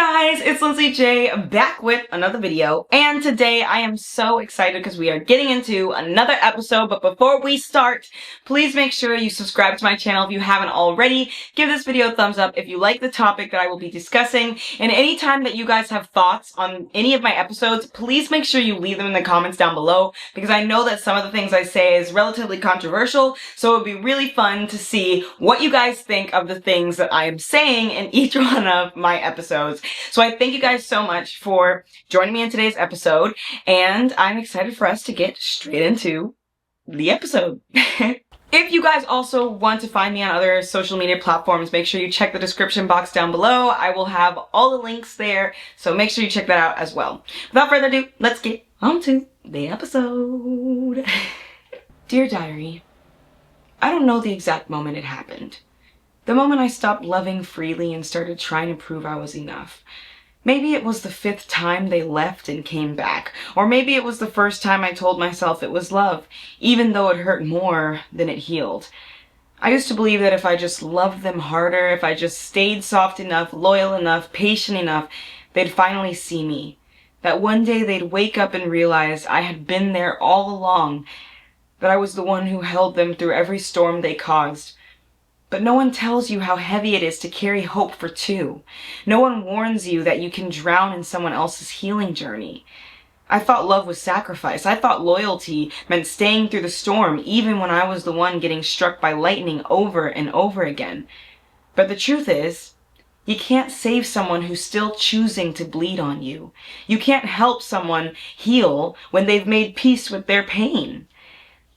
Guys, it's Lindsay J back with another video, and today I am so excited because we are getting into another episode. But before we start, please make sure you subscribe to my channel if you haven't already. Give this video a thumbs up if you like the topic that I will be discussing, and anytime that you guys have thoughts on any of my episodes, please make sure you leave them in the comments down below, because I know that some of the things I say is relatively controversial, so it would be really fun to see what you guys think of the things that I am saying in each one of my episodes. So I thank you guys so much for joining me in today's episode, and I'm excited for us to get straight into the episode. If you guys also want to find me on other social media platforms, make sure you check the description box down below. I will have all the links there, so make sure you check that out as well. Without further ado, let's get on to the episode. Dear Diary, I don't know the exact moment it happened. The moment I stopped loving freely and started trying to prove I was enough. Maybe it was the 5th time they left and came back. Or maybe it was the first time I told myself it was love, even though it hurt more than it healed. I used to believe that if I just loved them harder, if I just stayed soft enough, loyal enough, patient enough, they'd finally see me. That one day they'd wake up and realize I had been there all along, that I was the one who held them through every storm they caused. But no one tells you how heavy it is to carry hope for two. No one warns you that you can drown in someone else's healing journey. I thought love was sacrifice. I thought loyalty meant staying through the storm, even when I was the one getting struck by lightning over and over again. But the truth is, you can't save someone who's still choosing to bleed on you. You can't help someone heal when they've made peace with their pain.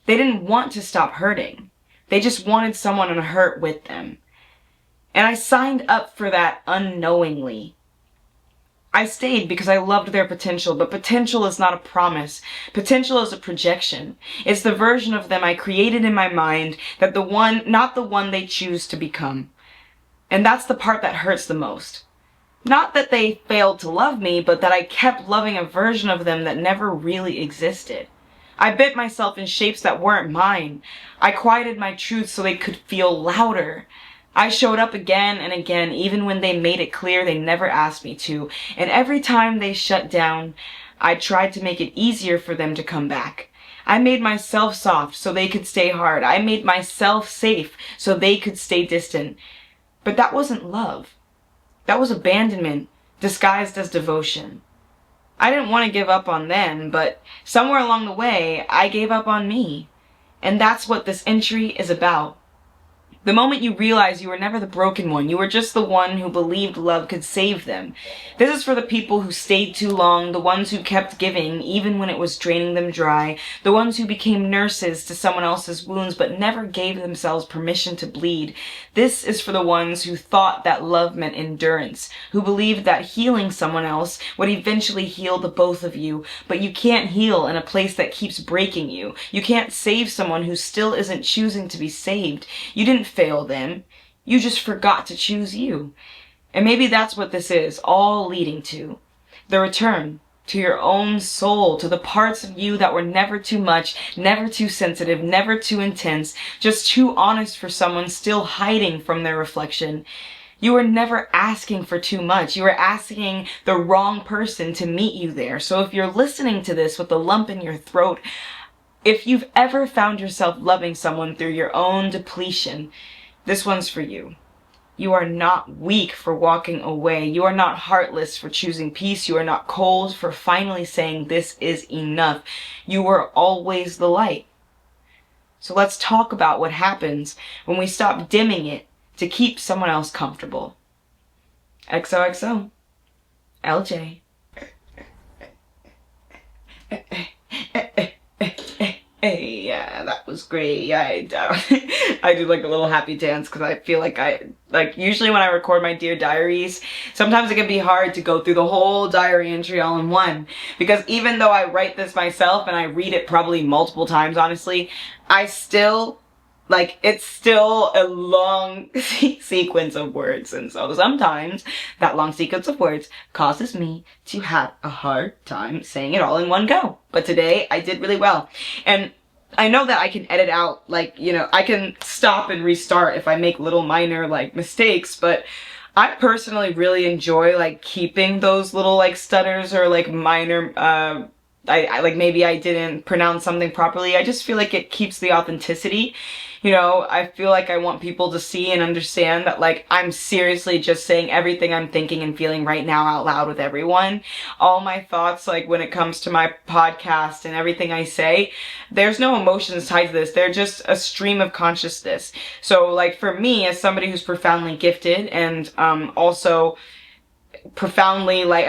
They didn't want to stop hurting. They just wanted someone to hurt with them. And I signed up for that unknowingly. I stayed because I loved their potential, but potential is not a promise. Potential is a projection. It's the version of them I created in my mind, that not the one they choose to become. And that's the part that hurts the most. Not that they failed to love me, but that I kept loving a version of them that never really existed. I bit myself in shapes that weren't mine. I quieted my truth so they could feel louder. I showed up again and again, even when they made it clear they never asked me to. And every time they shut down, I tried to make it easier for them to come back. I made myself soft so they could stay hard. I made myself safe so they could stay distant. But that wasn't love. That was abandonment, disguised as devotion. I didn't want to give up on them, but somewhere along the way, I gave up on me. And that's what this entry is about. The moment you realize you were never the broken one, you were just the one who believed love could save them. This is for the people who stayed too long, the ones who kept giving even when it was draining them dry, the ones who became nurses to someone else's wounds but never gave themselves permission to bleed. This is for the ones who thought that love meant endurance, who believed that healing someone else would eventually heal the both of you, but you can't heal in a place that keeps breaking you. You can't save someone who still isn't choosing to be saved. You didn't fail them. You just forgot to choose you. And maybe that's what this is all leading to. The return to your own soul, to the parts of you that were never too much, never too sensitive, never too intense, just too honest for someone still hiding from their reflection. You were never asking for too much. You were asking the wrong person to meet you there. So if you're listening to this with a lump in your throat, if you've ever found yourself loving someone through your own depletion, this one's for you. You are not weak for walking away. You are not heartless for choosing peace. You are not cold for finally saying this is enough. You were always the light. So let's talk about what happens when we stop dimming it to keep someone else comfortable. XOXO. LJ. Hey, yeah, that was great. I do like a little happy dance because I feel like usually when I record my Dear Diaries, sometimes it can be hard to go through the whole diary entry all in one, because even though I write this myself and I read it probably multiple times, honestly, I still, it's still a long sequence of words, and so sometimes that long sequence of words causes me to have a hard time saying it all in one go. But today I did really well. And I know that I can edit out, I can stop and restart if I make little minor, mistakes, but I personally really enjoy like keeping those little like stutters or like minor I like maybe I didn't pronounce something properly. I just feel like it keeps the authenticity. You know, I feel like I want people to see and understand that like I'm seriously just saying everything I'm thinking and feeling right now out loud with everyone. All my thoughts, like when it comes to my podcast and everything I say, there's no emotions tied to this. They're just a stream of consciousness. So like for me, as somebody who's profoundly gifted and also profoundly like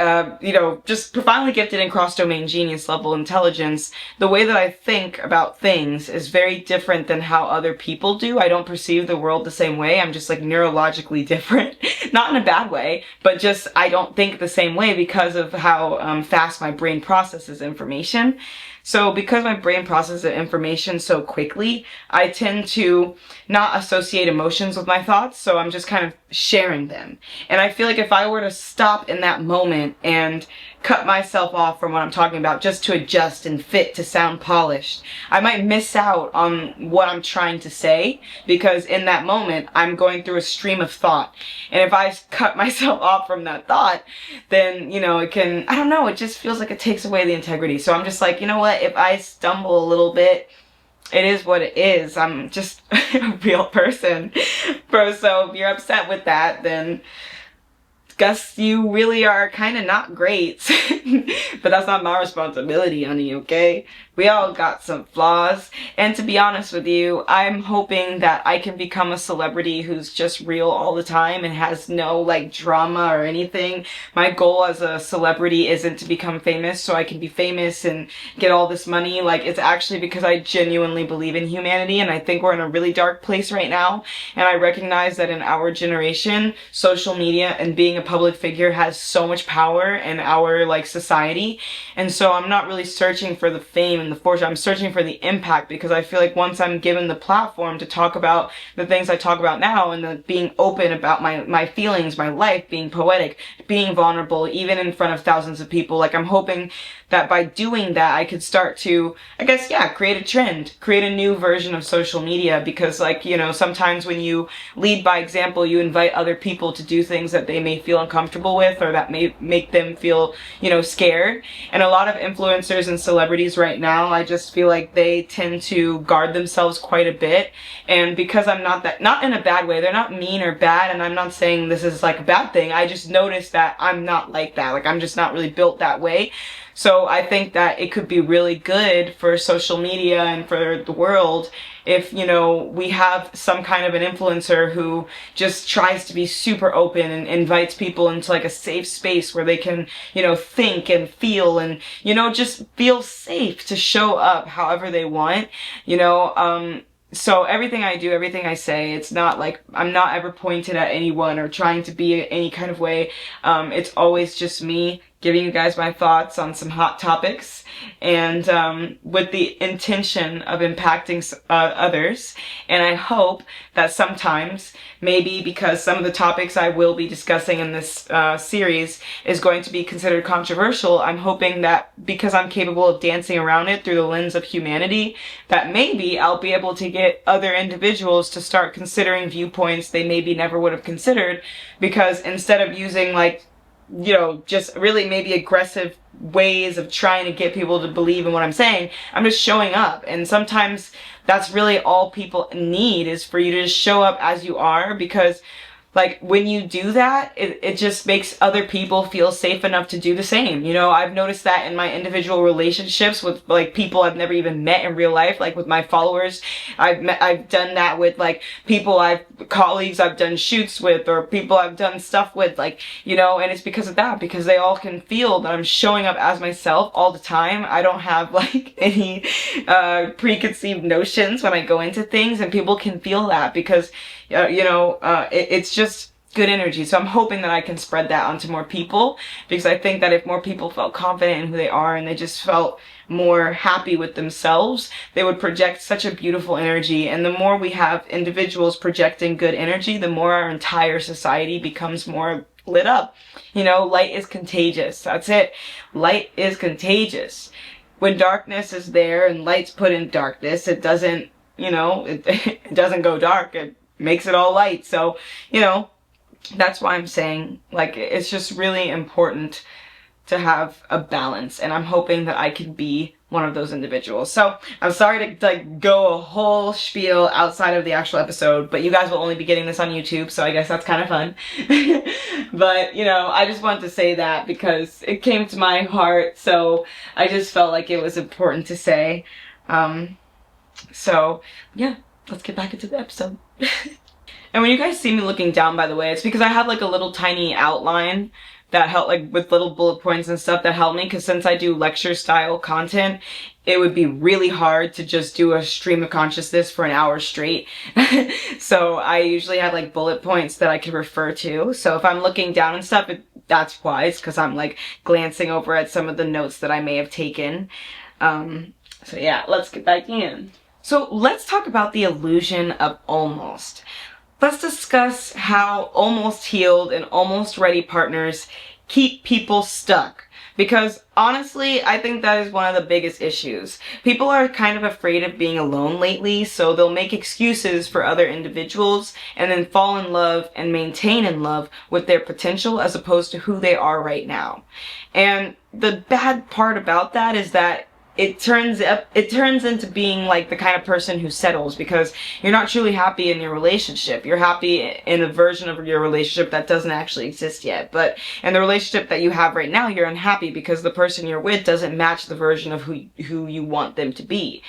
just profoundly gifted in cross-domain genius level intelligence, the way that I think about things is very different than how other people do. I don't perceive the world the same way. I'm just like neurologically different. Not in a bad way, but just I don't think the same way because of how fast my brain processes information. So because my brain processes information so quickly, I tend to not associate emotions with my thoughts, so I'm just kind of sharing them. And I feel like if I were to stop in that moment and cut myself off from what I'm talking about just to adjust and fit to sound polished, I might miss out on what I'm trying to say, because in that moment I'm going through a stream of thought. And if I cut myself off from that thought, then, you know, it can, I don't know, it just feels like it takes away the integrity. So I'm just like, you know what, if I stumble a little bit, it is what it is. I'm just a real person. Bro, so if you're upset with that, then guess you really are kind of not great. But that's not my responsibility, honey, okay? We all got some flaws. And to be honest with you, I'm hoping that I can become a celebrity who's just real all the time and has no like drama or anything. My goal as a celebrity isn't to become famous so I can be famous and get all this money. Like, it's actually because I genuinely believe in humanity, and I think we're in a really dark place right now. And I recognize that in our generation, social media and being a public figure has so much power in our like society. And so I'm not really searching for the fame and the fortune. I'm searching for the impact, because I feel like once I'm given the platform to talk about the things I talk about now, and the being open about my feelings, my life, being poetic, being vulnerable, even in front of thousands of people, like I'm hoping that by doing that I could start to, I guess, yeah, create a trend, create a new version of social media. Because like, you know, sometimes when you lead by example, you invite other people to do things that they may feel uncomfortable with, or that may make them feel, you know, scared. And a lot of influencers and celebrities right now, I just feel like they tend to guard themselves quite a bit. And because I'm not that, not in a bad way, they're not mean or bad, and I'm not saying this is like a bad thing, I just noticed that I'm not like that. Like, I'm just not really built that way. So I think that it could be really good for social media and for the world if, you know, we have some kind of an influencer who just tries to be super open and invites people into like a safe space where they can, you know, think and feel and, you know, just feel safe to show up however they want, you know. So everything I do, everything I say, it's not like, I'm not ever pointed at anyone or trying to be any kind of way. It's always just me giving you guys my thoughts on some hot topics, and with the intention of impacting others. And I hope that sometimes, maybe because some of the topics I will be discussing in this series is going to be considered controversial, I'm hoping that because I'm capable of dancing around it through the lens of humanity, that maybe I'll be able to get other individuals to start considering viewpoints they maybe never would have considered. Because instead of using like, you know, just really maybe aggressive ways of trying to get people to believe in what I'm saying, I'm just showing up. And sometimes that's really all people need, is for you to just show up as you are. Because like, when you do that, it just makes other people feel safe enough to do the same. You know, I've noticed that in my individual relationships with like people I've never even met in real life, like with my followers. I've done that with like people colleagues I've done shoots with, or people I've done stuff with, like, you know, and it's because of that, because they all can feel that I'm showing up as myself all the time. I don't have like any preconceived notions when I go into things, and people can feel that because you know, it's just good energy. So I'm hoping that I can spread that onto more people, because I think that if more people felt confident in who they are and they just felt more happy with themselves, they would project such a beautiful energy. And the more we have individuals projecting good energy, the more our entire society becomes more lit up. You know, light is contagious. That's it. Light is contagious. When darkness is there and light's put in darkness, it doesn't, you know, it doesn't go dark. It makes it all light. So, you know, that's why I'm saying, like, it's just really important to have a balance, and I'm hoping that I can be one of those individuals. So I'm sorry to like go a whole spiel outside of the actual episode, but you guys will only be getting this on YouTube, so I guess that's kind of fun. But you know, I just wanted to say that because it came to my heart, so I just felt like it was important to say. So yeah, let's get back into the episode. And when you guys see me looking down, by the way, it's because I have like a little tiny outline that help, like with little bullet points and stuff that help me, because since I do lecture style content, it would be really hard to just do a stream of consciousness for an hour straight. So I usually have like bullet points that I can refer to. So if I'm looking down and stuff, that's why. It's because I'm like glancing over at some of the notes that I may have taken. So yeah, let's get back in. So let's talk about the illusion of almost. Let's discuss how almost healed and almost ready partners keep people stuck. Because honestly, I think that is one of the biggest issues. People are kind of afraid of being alone lately, so they'll make excuses for other individuals and then fall in love and maintain in love with their potential as opposed to who they are right now. And the bad part about that is that it turns into being like the kind of person who settles because you're not truly happy in your relationship. You're happy in a version of your relationship that doesn't actually exist yet. But in the relationship that you have right now, you're unhappy because the person you're with doesn't match the version of who you want them to be.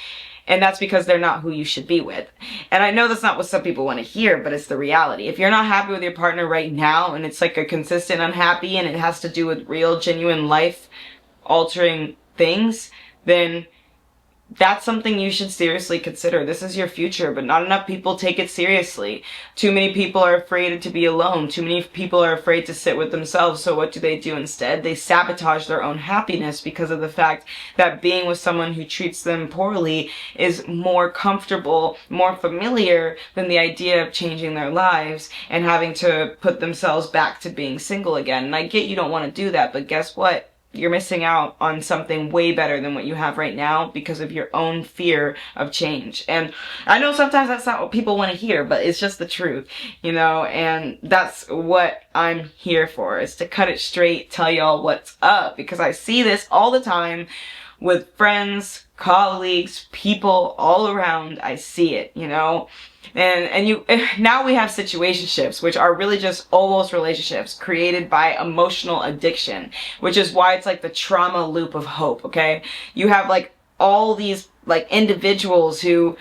And that's because they're not who you should be with. And I know that's not what some people want to hear, but it's the reality. If you're not happy with your partner right now, and it's like a consistent unhappy, and it has to do with real, genuine, life-altering things, then that's something you should seriously consider. This is your future, but not enough people take it seriously. Too many people are afraid to be alone. Too many people are afraid to sit with themselves. So what do? Instead, they sabotage their own happiness because of the fact that being with someone who treats them poorly is more comfortable, more familiar than the idea of changing their lives and having to put themselves back to being single again. And I get you don't want to do that, but guess what? You're missing out on something way better than what you have right now because of your own fear of change. And I know sometimes that's not what people want to hear, but it's just the truth, you know, and that's what I'm here for, is to cut it straight, tell y'all what's up, because I see this all the time with friends, colleagues, people all around. I see it, you know. And now we have situationships, which are really just almost relationships created by emotional addiction, which is why it's like the trauma loop of hope, okay? You have like all these like individuals who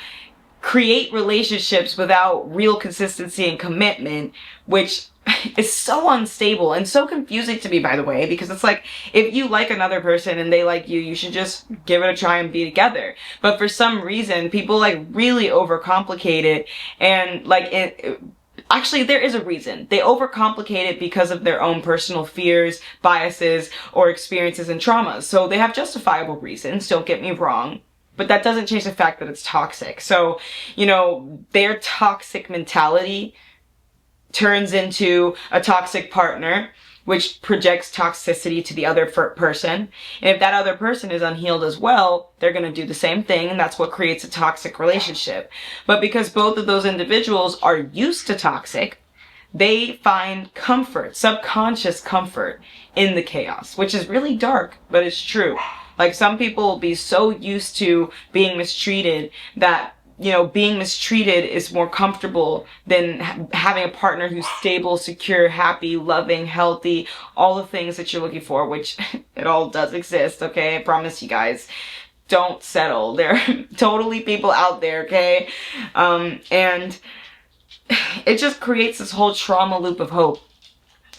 create relationships without real consistency and commitment, which is so unstable and so confusing to me, by the way, because it's like, if you like another person and they like you, you should just give it a try and be together. But for some reason, people like really overcomplicate it, and like actually, there is a reason. They overcomplicate it because of their own personal fears, biases, or experiences and traumas. So they have justifiable reasons, don't get me wrong. But that doesn't change the fact that it's toxic. So, you know, their toxic mentality turns into a toxic partner, which projects toxicity to the other person. And if that other person is unhealed as well, they're going to do the same thing, and that's what creates a toxic relationship. But because both of those individuals are used to toxic, they find comfort, subconscious comfort, in the chaos, which is really dark, but it's true. Like, some people will be so used to being mistreated that, you know, being mistreated is more comfortable than having a partner who's stable, secure, happy, loving, healthy, all the things that you're looking for, which it all does exist, okay? I promise you guys. Don't settle. There are totally people out there, okay? And it just creates this whole trauma loop of hope.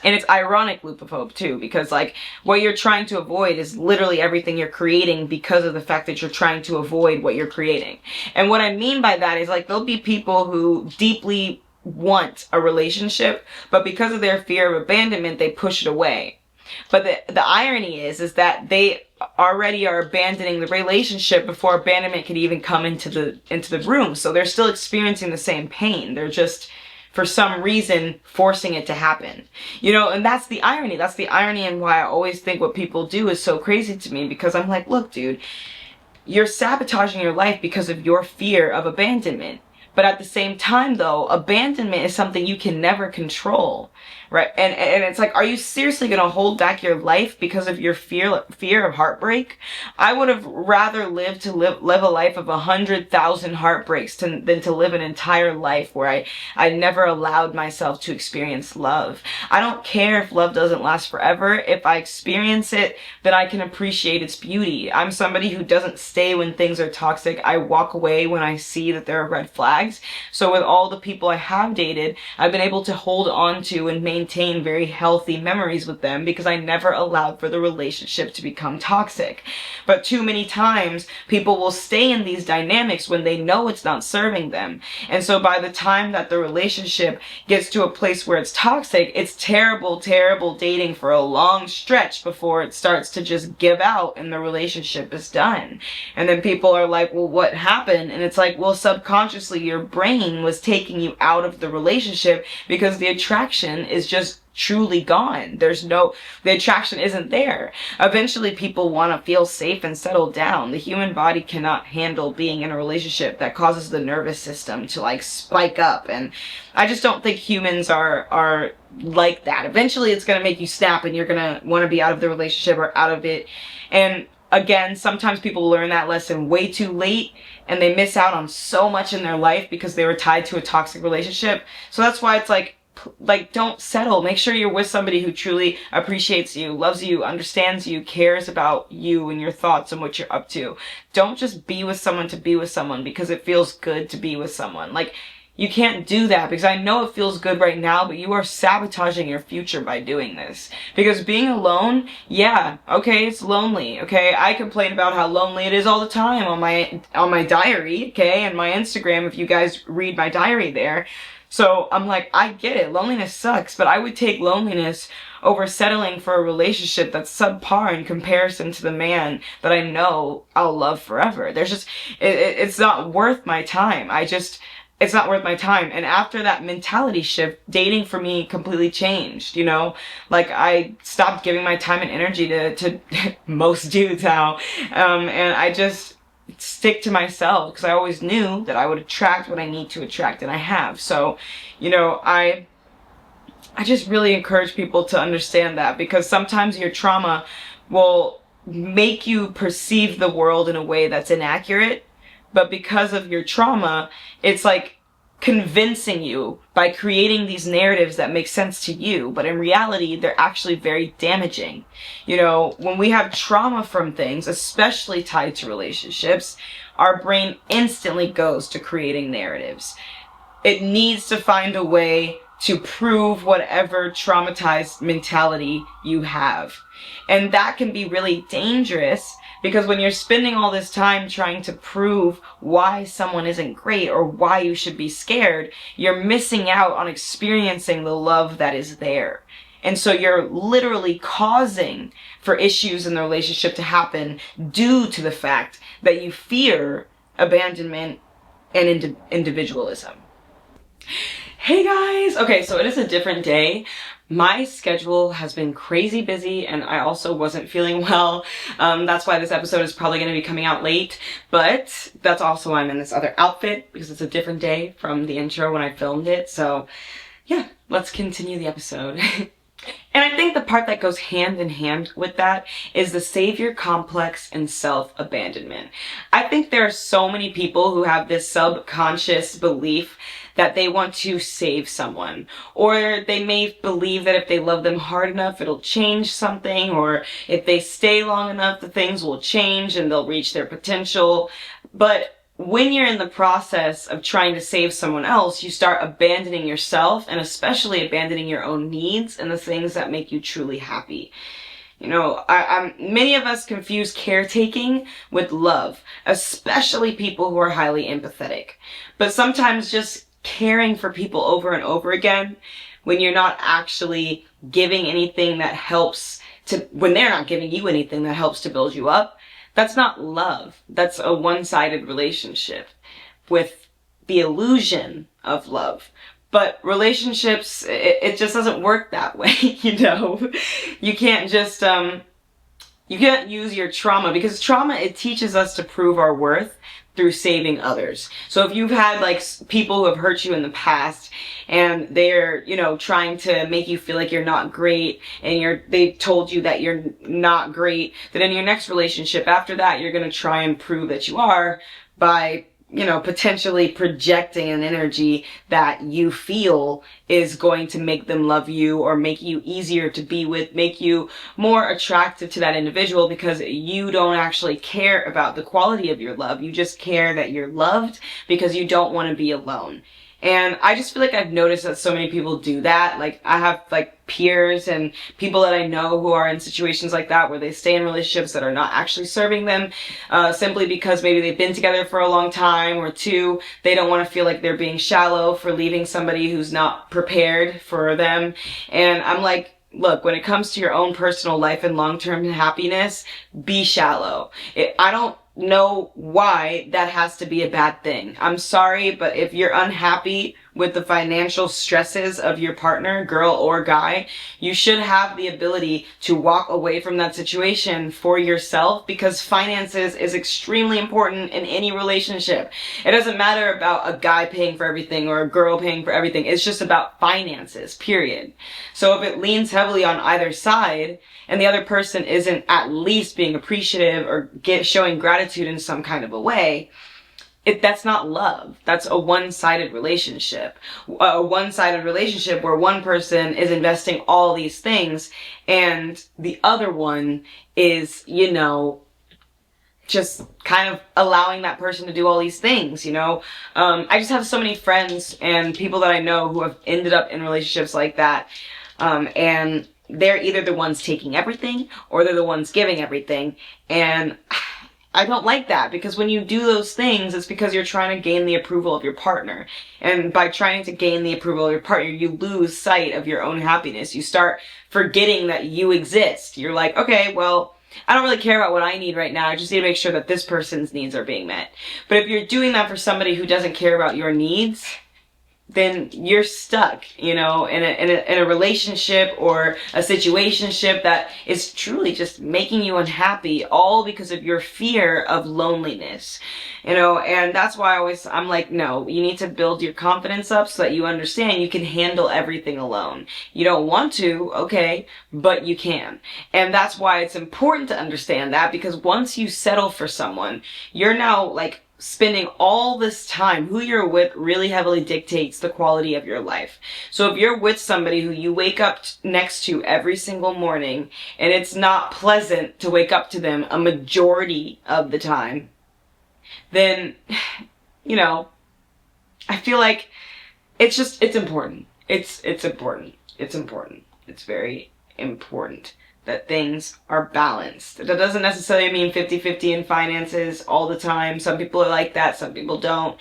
And it's ironic loop of hope too, because like what you're trying to avoid is literally everything you're creating because of the fact that you're trying to avoid what you're creating. And what I mean by that is like there'll be people who deeply want a relationship, but because of their fear of abandonment, they push it away. But the irony is that they already are abandoning the relationship before abandonment can even come into the room. So they're still experiencing the same pain. They're just, for some reason, forcing it to happen. You know, and that's the irony. That's the irony, and why I always think what people do is so crazy to me, because I'm like, look, dude, you're sabotaging your life because of your fear of abandonment. But at the same time though, abandonment is something you can never control, right? And it's like, are you seriously going to hold back your life because of your fear of heartbreak? I would have rather lived to live a life of 100,000 heartbreaks than to live an entire life where I never allowed myself to experience love. I don't care if love doesn't last forever. If I experience it, then I can appreciate its beauty. I'm somebody who doesn't stay when things are toxic. I walk away when I see that there are red flags. So with all the people I have dated, I've been able to hold on to and maintain very healthy memories with them because I never allowed for the relationship to become toxic. But too many times, people will stay in these dynamics when they know it's not serving them. And so by the time that the relationship gets to a place where it's toxic, it's terrible, terrible dating for a long stretch before it starts to just give out and the relationship is done. And then people are like, well, what happened? And it's like, well, subconsciously your brain was taking you out of the relationship because the attraction is just truly gone. The attraction isn't there. Eventually people want to feel safe and settle down. The human body cannot handle being in a relationship that causes the nervous system to like spike up. And I just don't think humans are like that. Eventually it's going to make you snap and you're going to want to be out of the relationship or out of it. And again, sometimes people learn that lesson way too late and they miss out on so much in their life because they were tied to a toxic relationship. So that's why it's like, don't settle. Make sure you're with somebody who truly appreciates you, loves you, understands you, cares about you and your thoughts and what you're up to. Don't just be with someone to be with someone because it feels good to be with someone. Like, you can't do that because I know it feels good right now, but you are sabotaging your future by doing this. Because being alone, yeah, okay, it's lonely, okay? I complain about how lonely it is all the time on my diary, okay? And my Instagram, if you guys read my diary there. So I'm like, I get it. Loneliness sucks, but I would take loneliness over settling for a relationship that's subpar in comparison to the man that I know I'll love forever. There's just, it's not worth my time. It's not worth my time. And after that mentality shift, dating for me completely changed, you know? Like, I stopped giving my time and energy to most dudes now. And I just stick to myself because I always knew that I would attract what I need to attract, and I have. So, you know, I just really encourage people to understand that, because sometimes your trauma will make you perceive the world in a way that's inaccurate, but because of your trauma, it's like convincing you by creating these narratives that make sense to you, but in reality, they're actually very damaging. You know, when we have trauma from things, especially tied to relationships, our brain instantly goes to creating narratives. It needs to find a way to prove whatever traumatized mentality you have. And that can be really dangerous, because when you're spending all this time trying to prove why someone isn't great or why you should be scared, you're missing out on experiencing the love that is there. And so you're literally causing for issues in the relationship to happen due to the fact that you fear abandonment and individualism. Hey guys! Okay, so it is a different day. My schedule has been crazy busy and I also wasn't feeling well. That's why this episode is probably going to be coming out late, but that's also why I'm in this other outfit, because it's a different day from the intro when I filmed it. So yeah, let's continue the episode. And I think the part that goes hand in hand with that is the savior complex and self-abandonment. I think there are so many people who have this subconscious belief that they want to save someone, or they may believe that if they love them hard enough, it'll change something, or if they stay long enough, the things will change and they'll reach their potential. But when you're in the process of trying to save someone else, you start abandoning yourself, and especially abandoning your own needs and the things that make you truly happy. You know, many of us confuse caretaking with love, especially people who are highly empathetic. But sometimes just caring for people over and over again, when you're not actually giving anything that helps to, when they're not giving you anything that helps to build you up, that's not love. That's a one-sided relationship with the illusion of love. But relationships, it just doesn't work that way, you know? You can't just, you can't use your trauma, because trauma, it teaches us to prove our worth, through saving others. So if you've had like people who have hurt you in the past and they're, you know, trying to make you feel like you're not great and they've told you that you're not great, then in your next relationship after that, you're going to try and prove that you are by, you know, potentially projecting an energy that you feel is going to make them love you or make you easier to be with, make you more attractive to that individual, because you don't actually care about the quality of your love. You just care that you're loved because you don't want to be alone. And I just feel like I've noticed that so many people do that. Like, I have like peers and people that I know who are in situations like that where they stay in relationships that are not actually serving them, simply because maybe they've been together for a long time, or two, they don't want to feel like they're being shallow for leaving somebody who's not prepared for them. And I'm like, look, when it comes to your own personal life and long-term happiness, be shallow. I don't know why that has to be a bad thing. I'm sorry, but if you're unhappy with the financial stresses of your partner, girl or guy, you should have the ability to walk away from that situation for yourself, because finances is extremely important in any relationship. It doesn't matter about a guy paying for everything or a girl paying for everything. It's just about finances, period. So if it leans heavily on either side and the other person isn't at least being appreciative or showing gratitude in some kind of a way, that's not love. That's a one-sided relationship. A one-sided relationship where one person is investing all these things and the other one is, you know, just kind of allowing that person to do all these things, you know. I just have so many friends and people that I know who have ended up in relationships like that. And they're either the ones taking everything or they're the ones giving everything. And I don't like that, because when you do those things, it's because you're trying to gain the approval of your partner. And by trying to gain the approval of your partner, you lose sight of your own happiness. You start forgetting that you exist. You're like, okay, well, I don't really care about what I need right now. I just need to make sure that this person's needs are being met. But if you're doing that for somebody who doesn't care about your needs, then you're stuck, you know, in a relationship or a situationship that is truly just making you unhappy, all because of your fear of loneliness, you know. And that's why I'm like, no, you need to build your confidence up so that you understand you can handle everything alone. You don't want to, okay, but you can. And that's why it's important to understand that, because once you settle for someone, you're now like spending all this time. Who you're with really heavily dictates the quality of your life. So if you're with somebody who you wake up next to every single morning and it's not pleasant to wake up to them a majority of the time, then, you know, I feel like it's important. It's important. It's important. It's very important that things are balanced. That doesn't necessarily mean 50-50 in finances all the time. Some people are like that, some people don't.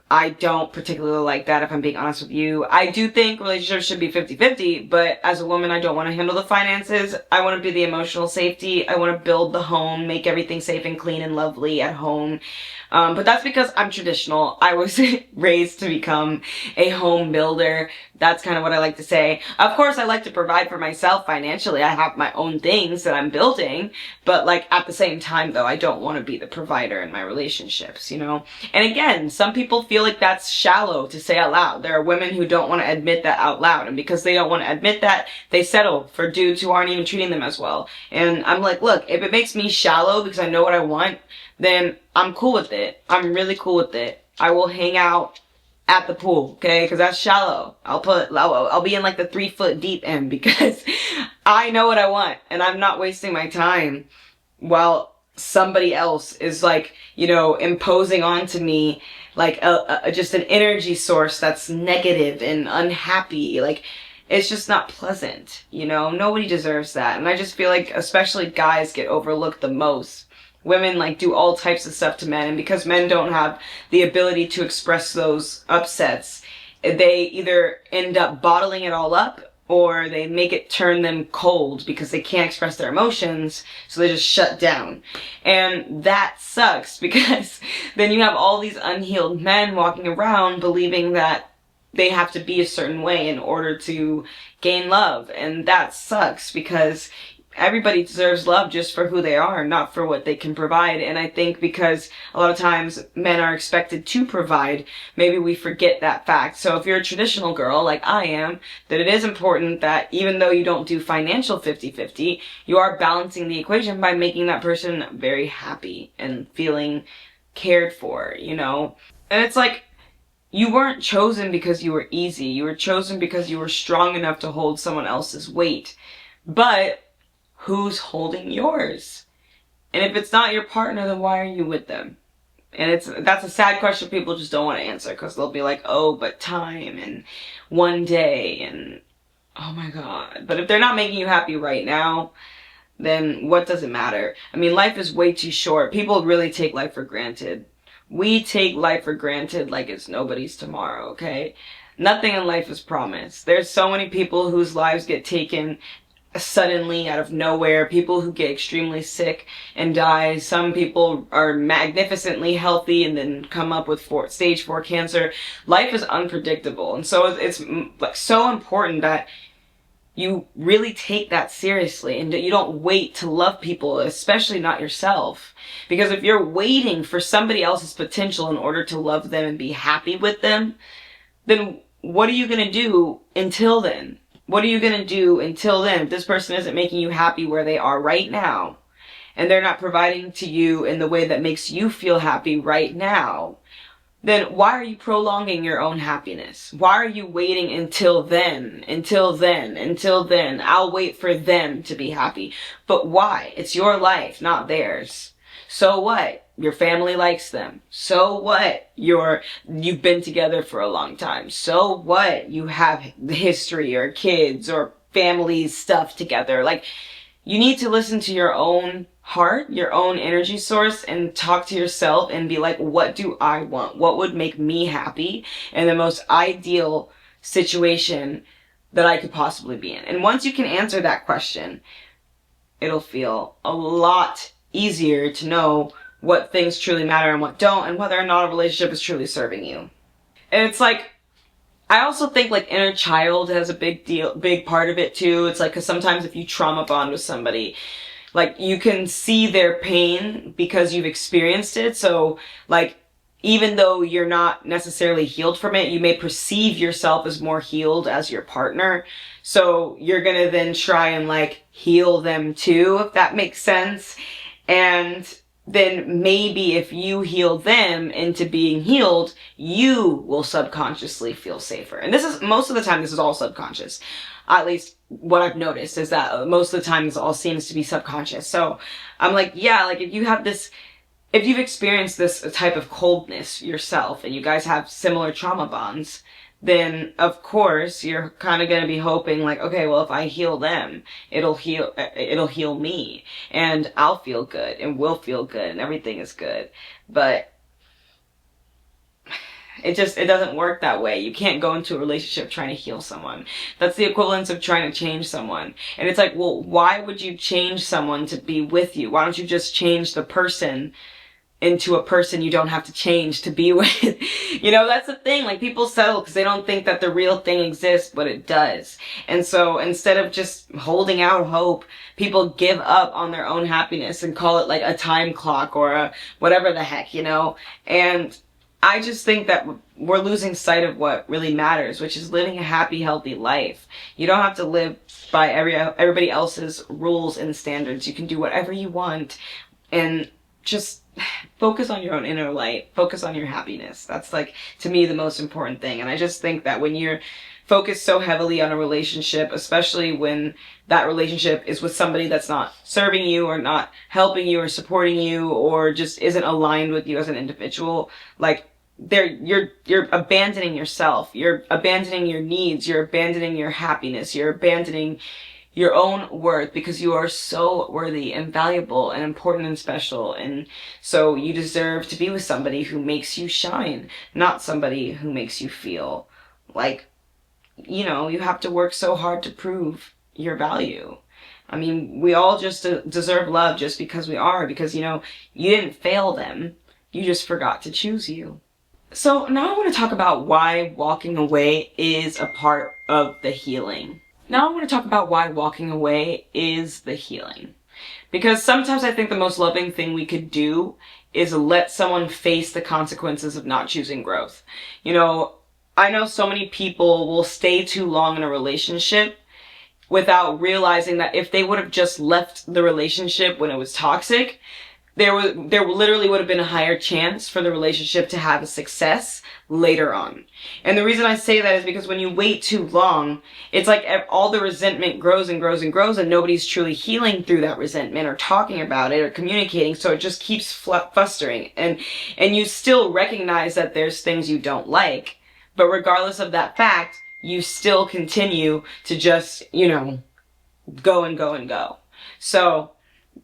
I don't particularly like that, if I'm being honest with you. I do think relationships should be 50-50, but as a woman, I don't want to handle the finances. I want to be the emotional safety. I want to build the home, make everything safe and clean and lovely at home. But that's because I'm traditional. I was raised to become a home builder. That's kind of what I like to say. Of course, I like to provide for myself financially. I have my own things that I'm building, but like at the same time though, I don't want to be the provider in my relationships, you know? And again, some people feel like that's shallow to say out loud. There are women who don't want to admit that out loud, and because they don't want to admit that, they settle for dudes who aren't even treating them as well. And I'm like, look, if it makes me shallow because I know what I want, then I'm cool with it. I'm really cool with it. I will hang out at the pool, okay? Because that's shallow. I'll be in like the 3-foot deep end because I know what I want and I'm not wasting my time while somebody else is like, you know, imposing onto me like just an energy source that's negative and unhappy. Like, it's just not pleasant, you know? Nobody deserves that. And I just feel like especially guys get overlooked the most. Women like do all types of stuff to men, and because men don't have the ability to express those upsets, they either end up bottling it all up or they make it turn them cold because they can't express their emotions, so they just shut down. And that sucks, because then you have all these unhealed men walking around believing that they have to be a certain way in order to gain love, and that sucks, because everybody deserves love just for who they are, not for what they can provide. And I think because a lot of times men are expected to provide, maybe we forget that fact. So if you're a traditional girl like I am, that it is important that even though you don't do financial 50-50, you are balancing the equation by making that person very happy and feeling cared for, you know? And it's like, you weren't chosen because you were easy. You were chosen because you were strong enough to hold someone else's weight. But who's holding yours? And if it's not your partner, then why are you with them? And that's a sad question people just don't want to answer, because they'll be like, oh, but time and one day and oh my God. But if they're not making you happy right now, then what does it matter? I mean, life is way too short. People really take life for granted. We take life for granted like it's nobody's tomorrow, okay? Nothing in life is promised. There's so many people whose lives get taken suddenly out of nowhere, people who get extremely sick and die. Some people are magnificently healthy and then come up with stage 4 cancer. Life is unpredictable, and so it's like so important that you really take that seriously and that you don't wait to love people, especially not yourself. Because if you're waiting for somebody else's potential in order to love them and be happy with them, then what are you going to do until then? What are you going to do until then? If this person isn't making you happy where they are right now, and they're not providing to you in the way that makes you feel happy right now, then why are you prolonging your own happiness? Why are you waiting until then? Until then, until then. I'll wait for them to be happy. But why? It's your life, not theirs. So what? Your family likes them. So what? You've been together for a long time. So what? You have history or kids or family stuff together. Like, you need to listen to your own heart, your own energy source, and talk to yourself and be like, what do I want? What would make me happy in the most ideal situation that I could possibly be in? And once you can answer that question, it'll feel a lot easier to know what things truly matter and what don't, and whether or not a relationship is truly serving you. And it's like, I also think like inner child has a big part of it too. It's like, because sometimes if you trauma bond with somebody, like, you can see their pain because you've experienced it. So like, even though you're not necessarily healed from it, you may perceive yourself as more healed as your partner. So you're gonna then try and like heal them too, if that makes sense. And then maybe if you heal them into being healed, you will subconsciously feel safer. And this is, most of the time, this is all subconscious. At least what I've noticed is that most of the time this all seems to be subconscious. So I'm like, yeah, like if you've experienced this type of coldness yourself and you guys have similar trauma bonds, then of course you're kind of going to be hoping like, okay, well, if I heal them, it'll heal me, and I'll feel good and we'll feel good and everything is good. But it doesn't work that way. You can't go into a relationship trying to heal someone. That's the equivalence of trying to change someone. And it's like, well, why would you change someone to be with you? Why don't you just change the person into a person you don't have to change to be with? You know, that's the thing. Like, people settle because they don't think that the real thing exists, but it does. And so instead of just holding out hope, people give up on their own happiness and call it like a time clock or a whatever the heck, you know? And I just think that we're losing sight of what really matters, which is living a happy, healthy life. You don't have to live by everybody else's rules and standards. You can do whatever you want and just focus on your own inner light. Focus on your happiness. That's, like, to me, the most important thing. And I just think that when you're focused so heavily on a relationship, especially when that relationship is with somebody that's not serving you or not helping you or supporting you or just isn't aligned with you as an individual, like, you're abandoning yourself. You're abandoning your needs. You're abandoning your happiness. You're abandoning your own worth, because you are so worthy and valuable and important and special. And so you deserve to be with somebody who makes you shine, not somebody who makes you feel like, you know, you have to work so hard to prove your value. I mean, we all just deserve love just because we are, because, you know, you didn't fail them. You just forgot to choose you. So now I want to talk about why walking away is a part of the healing. Now I want to talk about why walking away is the healing. Because sometimes I think the most loving thing we could do is let someone face the consequences of not choosing growth. You know, I know so many people will stay too long in a relationship without realizing that if they would have just left the relationship when it was toxic, there literally would have been a higher chance for the relationship to have a success later on. And the reason I say that is because when you wait too long, it's like all the resentment grows and grows and grows, and nobody's truly healing through that resentment or talking about it or communicating, so it just keeps festering. And you still recognize that there's things you don't like, but regardless of that fact, you still continue to just, you know, go and go and go. So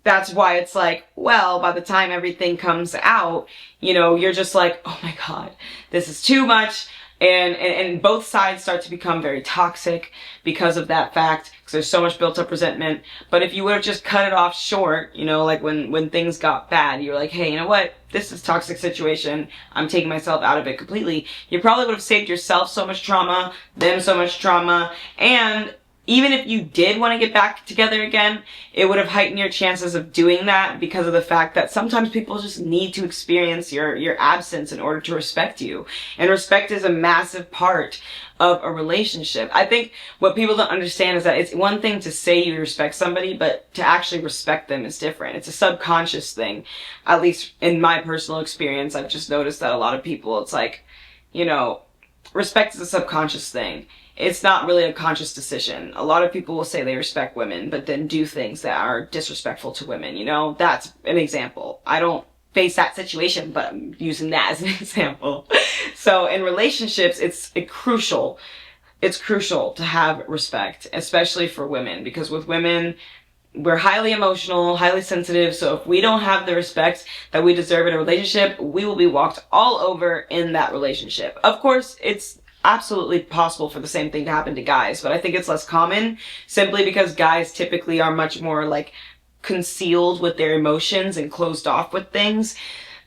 that's why it's like, well, by the time everything comes out, you know, you're just like, oh my God, this is too much. And both sides start to become very toxic because of that fact, because there's so much built up resentment. But if you would have just cut it off short, you know, like when things got bad, you're like, hey, you know what? This is a toxic situation. I'm taking myself out of it completely. You probably would have saved yourself so much trauma, them so much trauma, and even if you did want to get back together again, it would have heightened your chances of doing that because of the fact that sometimes people just need to experience your absence in order to respect you. And respect is a massive part of a relationship. I think what people don't understand is that it's one thing to say you respect somebody, but to actually respect them is different. It's a subconscious thing. At least in my personal experience, I've just noticed that a lot of people, it's like, you know, respect is a subconscious thing. It's not really a conscious decision. A lot of people will say they respect women, but then do things that are disrespectful to women, you know? That's an example. I don't face that situation, but I'm using that as an example. So in relationships, it's crucial to have respect, especially for women, because with women, we're highly emotional, highly sensitive, so if we don't have the respect that we deserve in a relationship, we will be walked all over in that relationship. Of course, it's absolutely possible for the same thing to happen to guys, but I think it's less common simply because guys typically are much more like concealed with their emotions and closed off with things.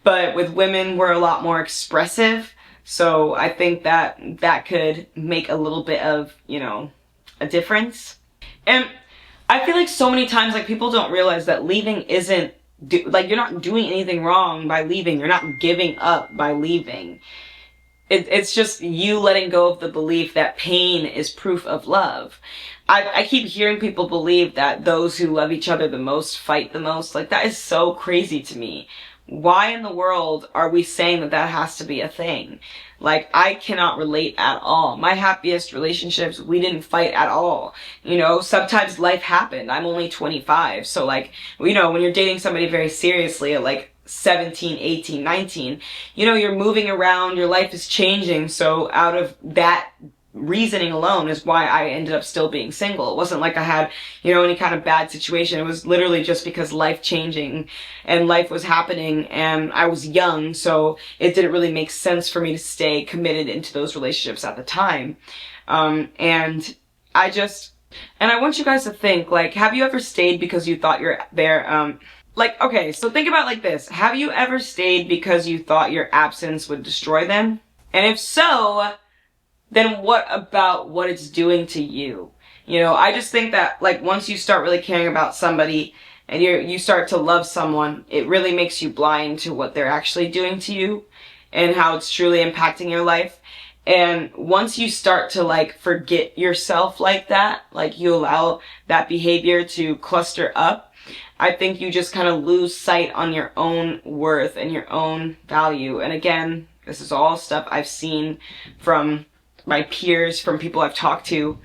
But with women, we're a lot more expressive. So I think that could make a little bit of, you know, a difference. And I feel like so many times, like, people don't realize that leaving isn't, like, you're not doing anything wrong by leaving. You're not giving up by leaving. It's just you letting go of the belief that pain is proof of love. I keep hearing people believe that those who love each other the most fight the most. Like, that is so crazy to me. Why in the world are we saying that that has to be a thing? Like, I cannot relate at all. My happiest relationships, we didn't fight at all. You know, sometimes life happened. I'm only 25. So, like, you know, when you're dating somebody very seriously at like 17, 18, 19, you know, you're moving around, your life is changing. So out of that reasoning alone is why I ended up still being single. It wasn't like I had, you know, any kind of bad situation. It was literally just because life changing and life was happening and I was young, so it didn't really make sense for me to stay committed into those relationships at the time. And I want you guys to think, like, have you ever stayed because you thought you're there, like, okay, so think about it like this. Have you ever stayed because you thought your absence would destroy them? And if so, then what about what it's doing to you? You know, I just think that, like, once you start really caring about somebody and you start to love someone, it really makes you blind to what they're actually doing to you and how it's truly impacting your life. And once you start to, like, forget yourself like that, like, you allow that behavior to cluster up, I think you just kind of lose sight on your own worth and your own value. And again, this is all stuff I've seen from my peers, from people I've talked to.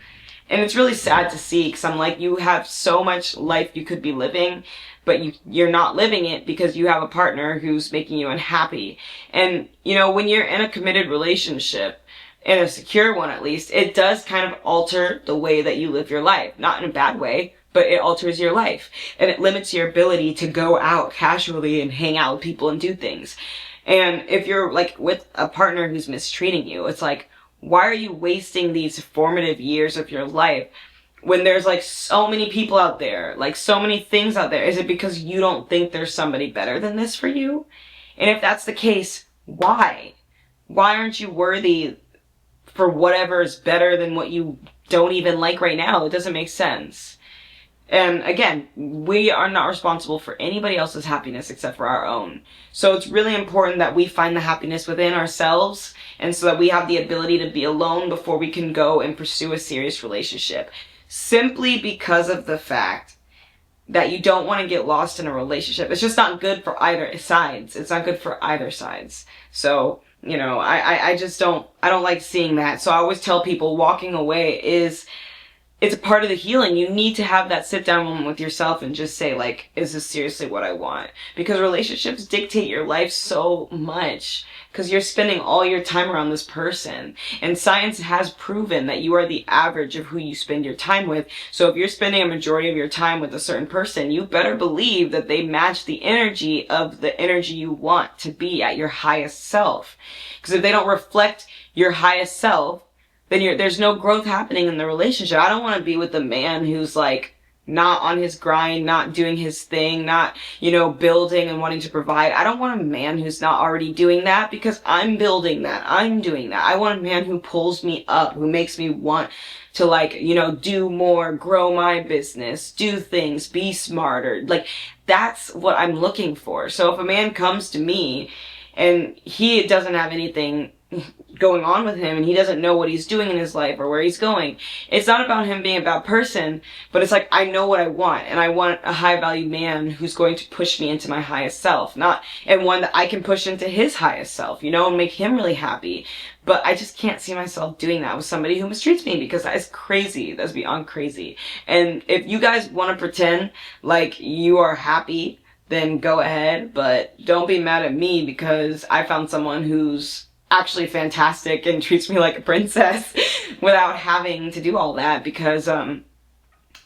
And it's really sad to see, because I'm like, you have so much life you could be living, but you're not living it because you have a partner who's making you unhappy. And, you know, when you're in a committed relationship, in a secure one at least, it does kind of alter the way that you live your life. Not in a bad way, but it alters your life. And it limits your ability to go out casually and hang out with people and do things. And if you're, like, with a partner who's mistreating you, it's like, why are you wasting these formative years of your life when there's, like, so many people out there, like, so many things out there? Is it because you don't think there's somebody better than this for you? And if that's the case, why? Why aren't you worthy for whatever is better than what you don't even like right now. It doesn't make sense. And again, we are not responsible for anybody else's happiness except for our own. So it's really important that we find the happiness within ourselves, and so that we have the ability to be alone before we can go and pursue a serious relationship. Simply because of the fact that you don't want to get lost in a relationship. It's just not good for either sides. It's not good for either sides. So, you know, I just don't like seeing that. So I always tell people walking away it's a part of the healing. You need to have that sit down moment with yourself and just say, like, is this seriously what I want? Because relationships dictate your life so much, because you're spending all your time around this person. And science has proven that you are the average of who you spend your time with. So if you're spending a majority of your time with a certain person, you better believe that they match the energy of the energy you want to be at your highest self. Because if they don't reflect your highest self, then there's no growth happening in the relationship. I don't want to be with a man who's like not on his grind, not doing his thing, not, you know, building and wanting to provide. I don't want a man who's not already doing that, because I'm building that. I'm doing that. I want a man who pulls me up, who makes me want to, like, you know, do more, grow my business, do things, be smarter. Like, that's what I'm looking for. So if a man comes to me and he doesn't have anything going on with him and he doesn't know what he's doing in his life or where he's going, it's not about him being a bad person, but it's like, I know what I want, and I want a high value man who's going to push me into my highest self, and one that I can push into his highest self, you know, and make him really happy. But I just can't see myself doing that with somebody who mistreats me, because that is crazy. That's beyond crazy. And if you guys want to pretend like you are happy, then go ahead, but don't be mad at me because I found someone who's actually fantastic and treats me like a princess without having to do all that, because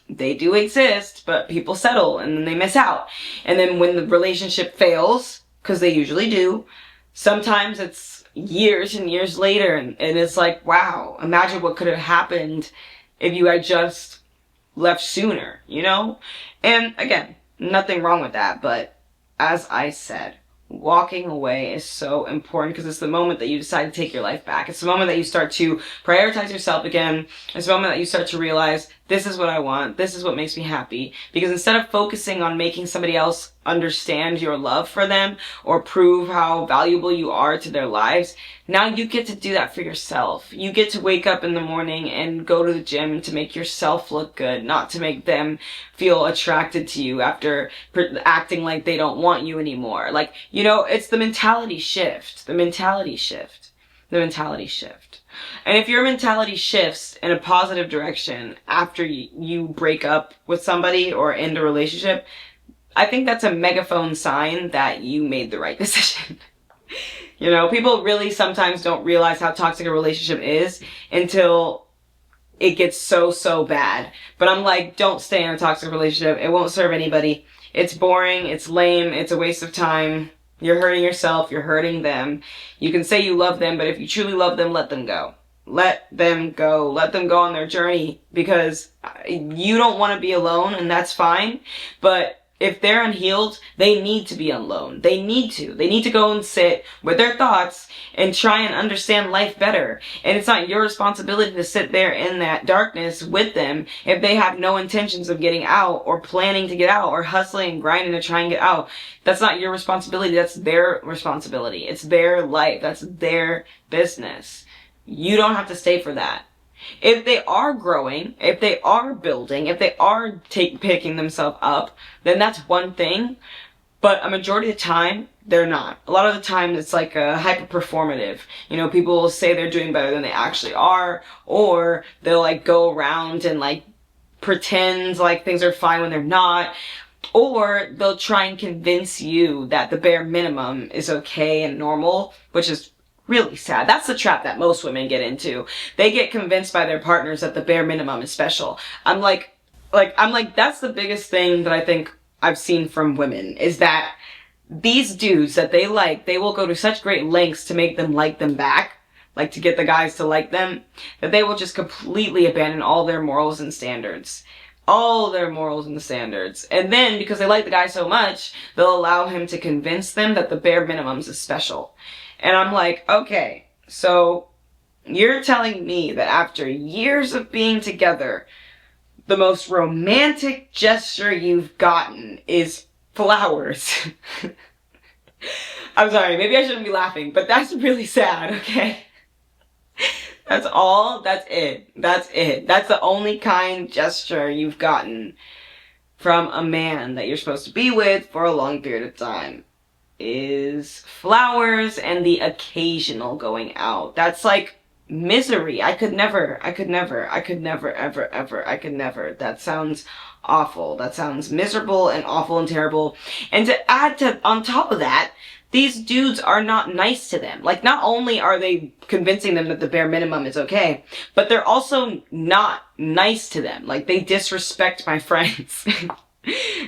they do exist, but people settle and then they miss out. And then when the relationship fails, because they usually do, sometimes it's years and years later, and it's like, wow, imagine what could have happened if you had just left sooner, you know? And again, nothing wrong with that, but as I said, walking away is so important, because it's the moment that you decide to take your life back. It's the moment that you start to prioritize yourself again. It's the moment that you start to realize, this is what I want. This is what makes me happy. Because instead of focusing on making somebody else understand your love for them or prove how valuable you are to their lives, now you get to do that for yourself. You get to wake up in the morning and go to the gym to make yourself look good, not to make them feel attracted to you after acting like they don't want you anymore. Like, you know, it's the mentality shift. The mentality shift. The mentality shift. And if your mentality shifts in a positive direction after you break up with somebody or end a relationship, I think that's a megaphone sign that you made the right decision. You know, people really sometimes don't realize how toxic a relationship is until it gets so bad. But I'm like, don't stay in a toxic relationship. It won't serve anybody. It's boring. It's lame. It's a waste of time. You're hurting yourself. You're hurting them. You can say you love them, but if you truly love them, let them go. Let them go. Let them go on their journey, because you don't want to be alone, and that's fine. But if they're unhealed, they need to be alone. They need to go and sit with their thoughts and try and understand life better. And it's not your responsibility to sit there in that darkness with them if they have no intentions of getting out or planning to get out or hustling and grinding to try and get out. That's not your responsibility. That's their responsibility. It's their life. That's their business. You don't have to stay for that. If they are growing, if they are building, if they are picking themselves up, then that's one thing. But a majority of the time, they're not. A lot of the time, it's like a hyper-performative. You know, people will say they're doing better than they actually are, or they'll like go around and like pretend like things are fine when they're not. Or they'll try and convince you that the bare minimum is okay and normal, which is really sad. That's the trap that most women get into. They get convinced by their partners that the bare minimum is special. I'm like, that's the biggest thing that I think I've seen from women, is that these dudes that they like, they will go to such great lengths to make them like them back, like to get the guys to like them, that they will just completely abandon all their morals and standards. All their morals and standards. And then, because they like the guy so much, they'll allow him to convince them that the bare minimum is special. And I'm like, okay, so You're telling me that after years of being together, the most romantic gesture you've gotten is flowers. I'm sorry, maybe I shouldn't be laughing, but that's really sad, okay? That's all, that's it. That's it. That's the only kind gesture you've gotten from a man that you're supposed to be with for a long period of time is flowers and the occasional going out. That's like misery. I could never, ever. That sounds awful. That sounds miserable and awful and terrible. And to add to, on top of that, these dudes are not nice to them. Like, not only are they convincing them that the bare minimum is okay, but they're also not nice to them. Like, they disrespect my friends.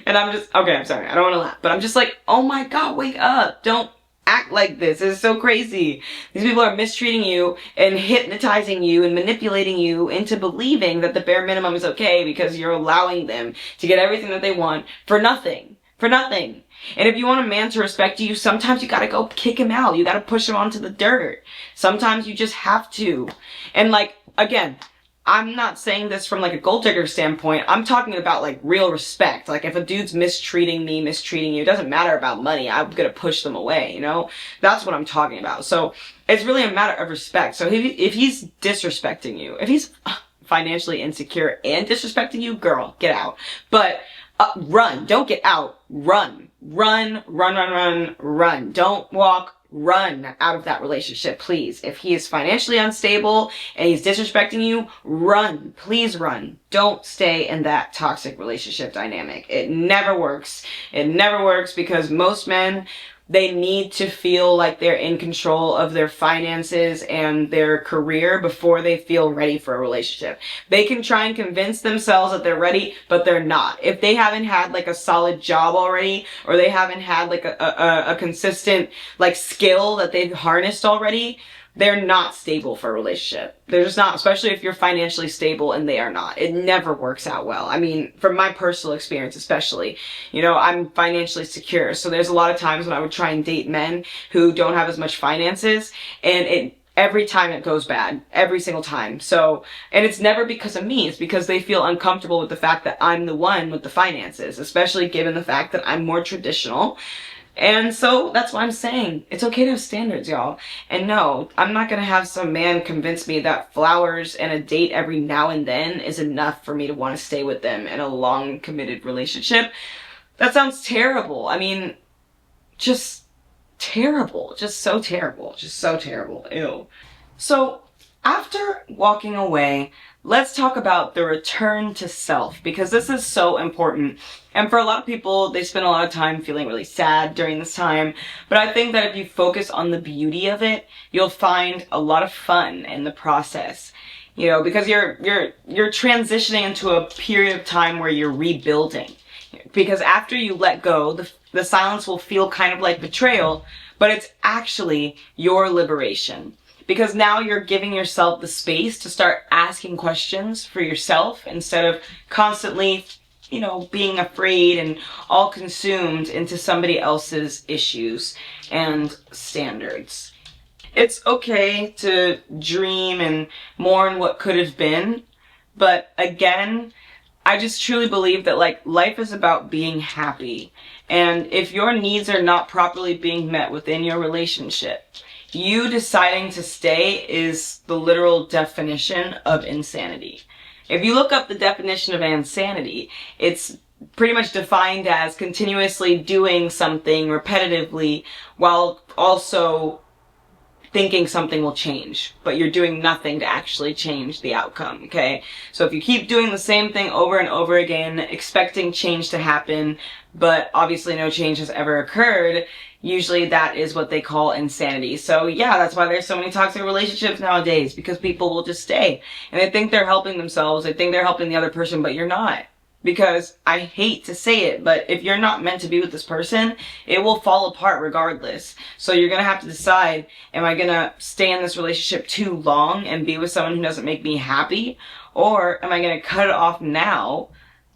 And I'm just, okay, I'm sorry, I don't want to laugh, but I'm just like, oh my god, wake up. Don't act like this. It's so crazy. These people are mistreating you and hypnotizing you and manipulating you into believing that the bare minimum is okay because you're allowing them to get everything that they want for nothing. For nothing. And if you want a man to respect you, sometimes you gotta go kick him out. You gotta push him onto the dirt. Sometimes you just have to. And like, again, I'm not saying this from like a gold digger standpoint. I'm talking about like real respect. Like if a dude's mistreating me, mistreating you, it doesn't matter about money. I'm gonna push them away, you know? That's what I'm talking about. So it's really a matter of respect. So if he's disrespecting you, if he's financially insecure and disrespecting you, girl, get out. But run. Don't get out. Run. Run. Don't walk. Run out of that relationship, please. If he is financially unstable and he's disrespecting you, run. Please run. Don't stay in that toxic relationship dynamic. It never works. It never works because most men, they need to feel like they're in control of their finances and their career before they feel ready for a relationship. They can try and convince themselves that they're ready, but they're not. If they haven't had like a solid job already, or they haven't had like a consistent like skill that they've harnessed already, they're not stable for a relationship. They're just not, especially if you're financially stable and they are not. It never works out well. I mean, from my personal experience especially, you know, I'm financially secure. So there's a lot of times when I would try and date men who don't have as much finances, and every time it goes bad. Every single time. So, and it's never because of me. It's because they feel uncomfortable with the fact that I'm the one with the finances, especially given the fact that I'm more traditional. And so that's what I'm saying. It's okay to have standards, y'all. And no, I'm not gonna have some man convince me that flowers and a date every now and then is enough for me to want to stay with them in a long committed relationship. That sounds terrible. I mean, just terrible. Just so terrible. Just so terrible. Ew. So after walking away, let's talk about the return to self, because this is so important. And for a lot of people, they spend a lot of time feeling really sad during this time. But I think that if you focus on the beauty of it, you'll find a lot of fun in the process. You know, because you're transitioning into a period of time where you're rebuilding. Because after you let go, the silence will feel kind of like betrayal, but it's actually your liberation. Because now you're giving yourself the space to start asking questions for yourself instead of constantly, you know, being afraid and all consumed into somebody else's issues and standards. It's okay to dream and mourn what could have been, but again, I just truly believe that like life is about being happy. And if your needs are not properly being met within your relationship, you deciding to stay is the literal definition of insanity. If you look up the definition of insanity, it's pretty much defined as continuously doing something repetitively while also thinking something will change, but you're doing nothing to actually change the outcome, okay? So if you keep doing the same thing over and over again, expecting change to happen, but obviously no change has ever occurred, usually that is what they call insanity. So yeah, that's why there's so many toxic relationships nowadays, because people will just stay and they think they're helping themselves, they think they're helping the other person, but you're not. Because I hate to say it, but if you're not meant to be with this person, it will fall apart regardless. So you're gonna have to decide, am I gonna stay in this relationship too long and be with someone who doesn't make me happy? Or am I gonna cut it off now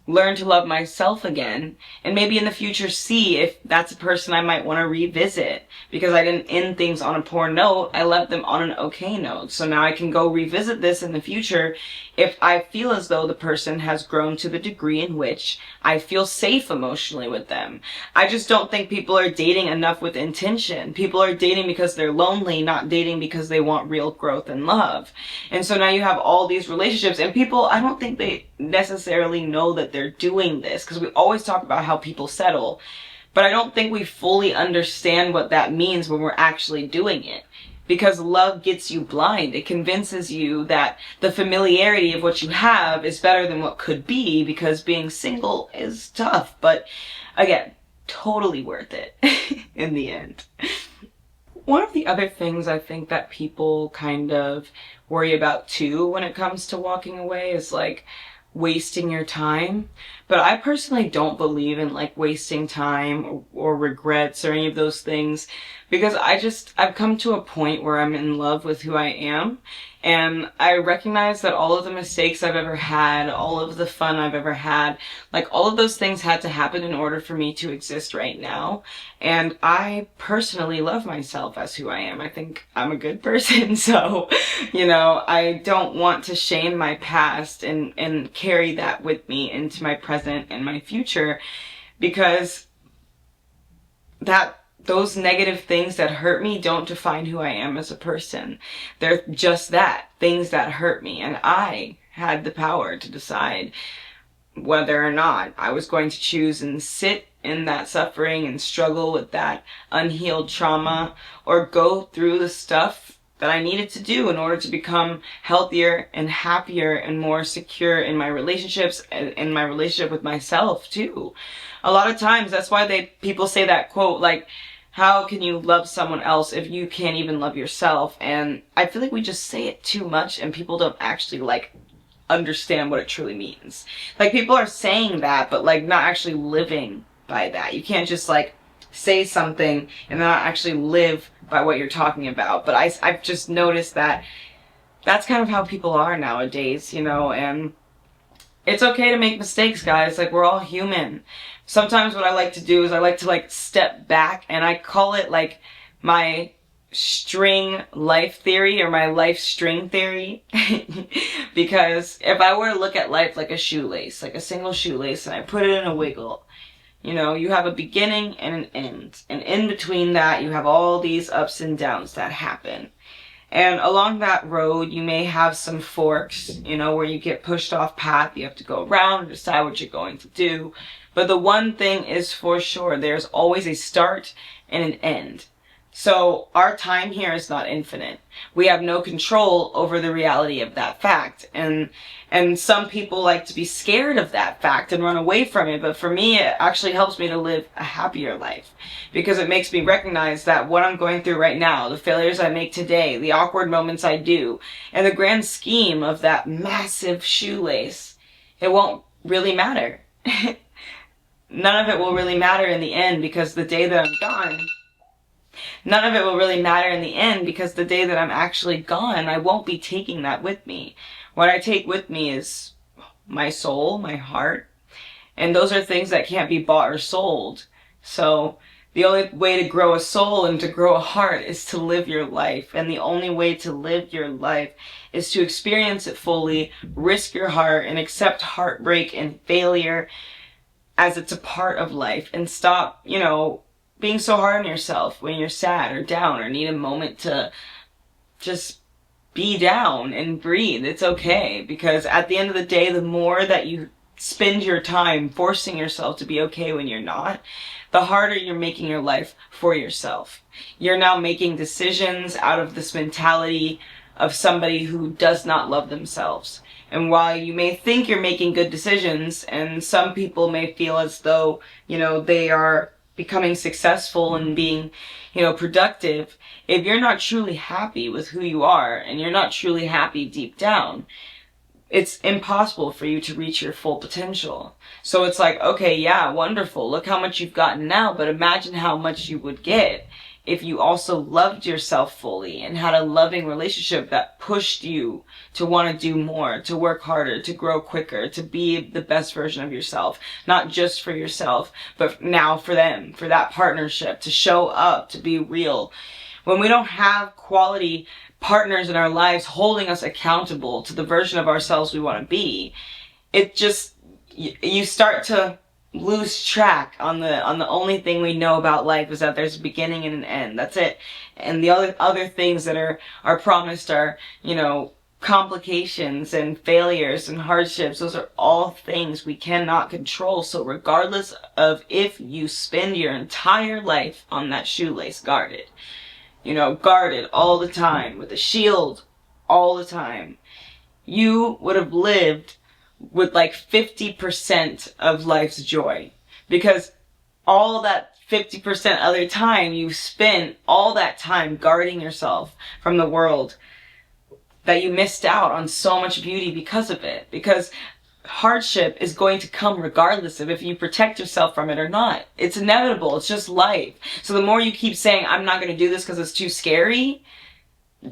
learn to love myself again, and maybe in the future see if that's a person I might want to revisit, because I didn't end things on a poor note. I left them on an okay note. So now I can go revisit this in the future if I feel as though the person has grown to the degree in which I feel safe emotionally with them. I just don't think people are dating enough with intention. People are dating because they're lonely, not dating because they want real growth and love. And so now you have all these relationships, and people, I don't think they necessarily know that they're doing this, because we always talk about how people settle, but I don't think we fully understand what that means when we're actually doing it. Because love gets you blind. It convinces you that the familiarity of what you have is better than what could be, because being single is tough. But again, totally worth it in the end. One of the other things I think that people kind of worry about too when it comes to walking away is like wasting your time. But I personally don't believe in like wasting time or regrets or any of those things, because I've come to a point where I'm in love with who I am, and I recognize that all of the mistakes I've ever had, all of the fun I've ever had, like all of those things had to happen in order for me to exist right now. And I personally love myself as who I am. I think I'm a good person. So, you know, I don't want to shame my past and carry that with me into my present and my future, because those negative things that hurt me don't define who I am as a person. They're just that, things that hurt me. And I had the power to decide whether or not I was going to choose and sit in that suffering and struggle with that unhealed trauma, or go through the stuff that I needed to do in order to become healthier and happier and more secure in my relationships and in my relationship with myself too. A lot of times that's why people say that quote, like, how can you love someone else if you can't even love yourself? And I feel like we just say it too much, and people don't actually like understand what it truly means. Like, people are saying that, but like not actually living by that. You can't just like say something and not actually live by what you're talking about. But I've just noticed that that's kind of how people are nowadays, you know, and it's okay to make mistakes, guys. Like, we're all human. Sometimes what I like to do is I like to like step back, and I call it like my string life theory, or my life string theory. Because if I were to look at life like a shoelace, like a single shoelace, and I put it in a wiggle, you know, you have a beginning and an end. And in between that, you have all these ups and downs that happen. And along that road, you may have some forks, you know, where you get pushed off path. You have to go around and decide what you're going to do. But the one thing is for sure, there's always a start and an end. So our time here is not infinite. We have no control over the reality of that fact. And some people like to be scared of that fact and run away from it. But for me, it actually helps me to live a happier life, because it makes me recognize that what I'm going through right now, the failures I make today, the awkward moments I do, and the grand scheme of that massive shoelace, it won't really matter. None of it will really matter in the end, because the day that I'm gone, none of it will really matter in the end, because the day that I'm actually gone, I won't be taking that with me. What I take with me is my soul, my heart, and those are things that can't be bought or sold. So the only way to grow a soul and to grow a heart is to live your life. And the only way to live your life is to experience it fully, risk your heart, and accept heartbreak and failure as it's a part of life, and stop, you know, being so hard on yourself when you're sad or down or need a moment to just be down and breathe. It's okay, because at the end of the day, the more that you spend your time forcing yourself to be okay when you're not, the harder you're making your life for yourself. You're now making decisions out of this mentality of somebody who does not love themselves. And while you may think you're making good decisions, and some people may feel as though, you know, they are becoming successful and being, you know, productive, if you're not truly happy with who you are, and you're not truly happy deep down, it's impossible for you to reach your full potential. So it's like, okay, yeah, wonderful. Look how much you've gotten now, but imagine how much you would get if you also loved yourself fully and had a loving relationship that pushed you to want to do more, to work harder, to grow quicker, to be the best version of yourself, not just for yourself, but now for them, for that partnership, to show up, to be real. When we don't have quality partners in our lives holding us accountable to the version of ourselves we want to be, it just, you start to lose track on the only thing we know about life is that there's a beginning and an end. That's it. And the other things that are promised are, you know, complications and failures and hardships. Those are all things we cannot control. So regardless of if you spend your entire life on that shoelace guarded, you know, guarded all the time with a shield all the time, you would have lived with like 50% of life's joy, because all that 50% other time you spent all that time guarding yourself from the world, that you missed out on so much beauty because of it. Because hardship is going to come regardless of if you protect yourself from it or not. It's inevitable. It's just life. So the more you keep saying, I'm not going to do this because it's too scary,